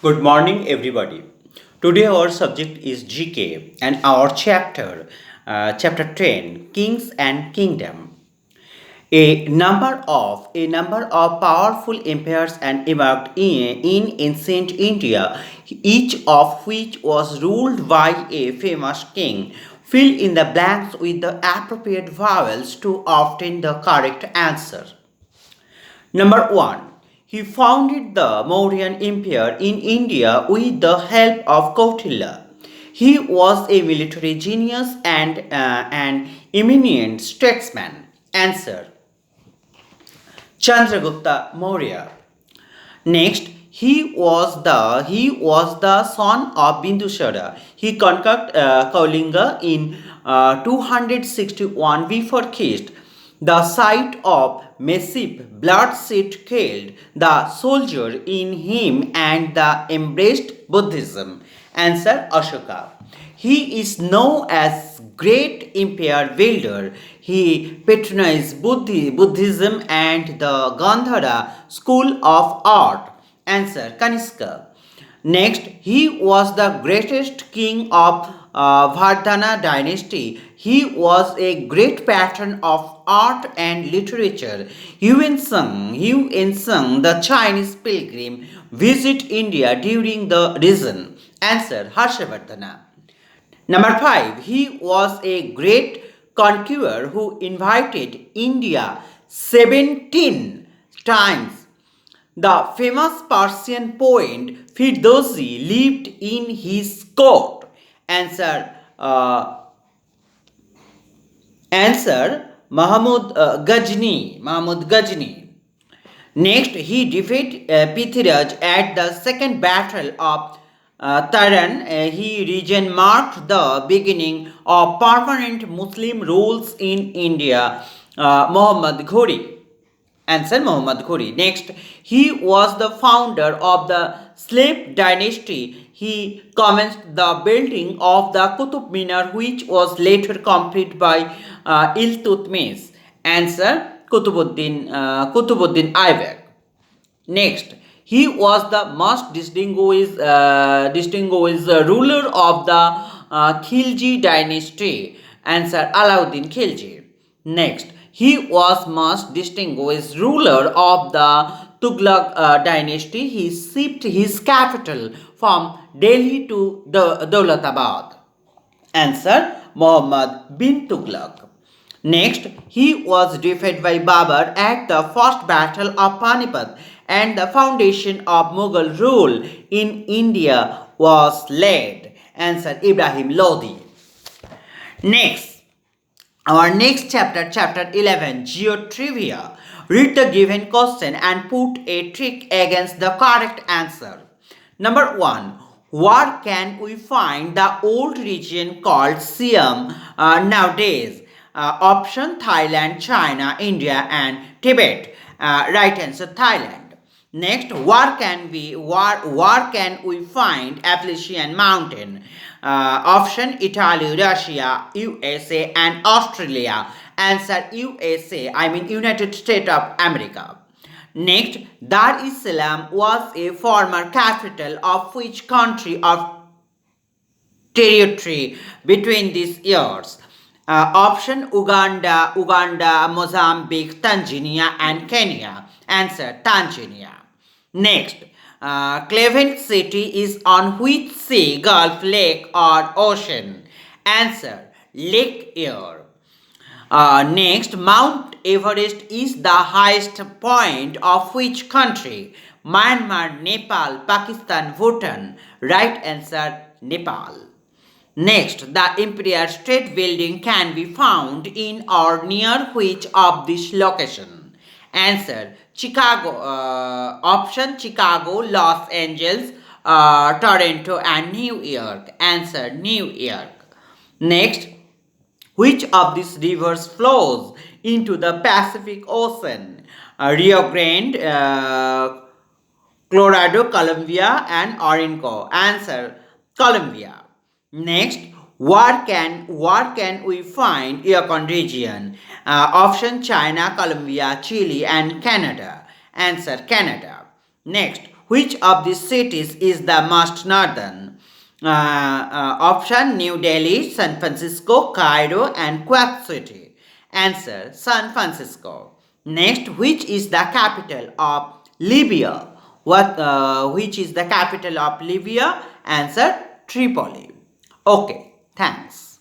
Good morning, everybody. Today our subject is GK and our chapter 10, Kings and Kingdom. A number of powerful empires and emerged in ancient India, each of which was ruled by a famous king. Fill in the blanks with the appropriate vowels to obtain the correct answer. Number 1. He founded the Mauryan Empire in India with the help of Kautilya. He was a military genius and an eminent statesman. Answer: Chandragupta Maurya. Next, he was the son of Bindusara. He conquered Kaulinga in 261 before Christ. The sight of massive bloodshed killed the soldier in him and the embraced Buddhism. Answer: Ashoka. He is known as great empire builder. He patronized Buddhism and the Gandhara school of art. Answer: Kanishka. Next, he was the greatest king of Vardhana dynasty. He was a great patron of art and literature. Yuan Sung, the Chinese pilgrim, visit India during the reign. Answer: Harshavardhana. Number 5. He was a great conqueror who invited India 17 times. The famous Persian poet Firdosi lived in his court. Answer: uh, answer Mahmud Ghazni. Mahmud Ghazni. Next, he defeated Prithviraj at the second battle of Taran. He region marked the beginning of permanent Muslim rules in India. Muhammad Ghori. Answer: Muhammad Ghori. Next, he was the founder of the slave dynasty. He commenced the building of the Qutub Minar, which was later completed by Iltutmish. Answer: Kutubuddin Aibak. Next, he was the most distinguished ruler of the Khilji dynasty. Answer: Alauddin Khilji. Next, he was most distinguished ruler of the Tughlaq dynasty. He shifted his capital from Delhi to Dolatabad. Answer: Muhammad bin Tughlaq. Next, he was defeated by Babur at the first battle of Panipat, and the foundation of Mughal rule in India was laid. Answer: Ibrahim Lodi. Next, our next chapter 11, Geotrivia. Read the given question and put a trick against the correct answer. Number 1. Where can we find the old region called Siam nowadays? Option: Thailand, China, India, and Tibet. Right answer: Thailand. Next, where can we find Appalachian Mountain? Option: Italy, Russia, USA, and Australia. Answer: USA. I mean United States of America. Next, Dar es Salaam was a former capital of which country of territory between these years? Option: Uganda, Mozambique, Tanzania, and Kenya. Answer: Tanzania. Next, Cleveland City is on which sea, Gulf, lake, or ocean? Answer: Lake Erie. Next, Mount Everest is the highest point of which country? Myanmar, Nepal, Pakistan, Bhutan. Right answer: Nepal. Next, the Empire State Building can be found in or near which of this location? Answer: Chicago. Option: Chicago, Los Angeles, Toronto, and New York. Answer: New York. Next, which of these rivers flows into the Pacific Ocean? Rio Grande, Colorado, Columbia, and Orinoco. Answer: Columbia. Next, where can we find Yukon region? Option: China, Colombia, Chile, and Canada. Answer: Canada. Next, Which of these cities is the most northern? Option New Delhi, San Francisco, Cairo, and Kuwait City. Answer San Francisco. Next, which is the capital of Libya? Which is the capital of Libya? Answer Tripoli. Okay, thanks.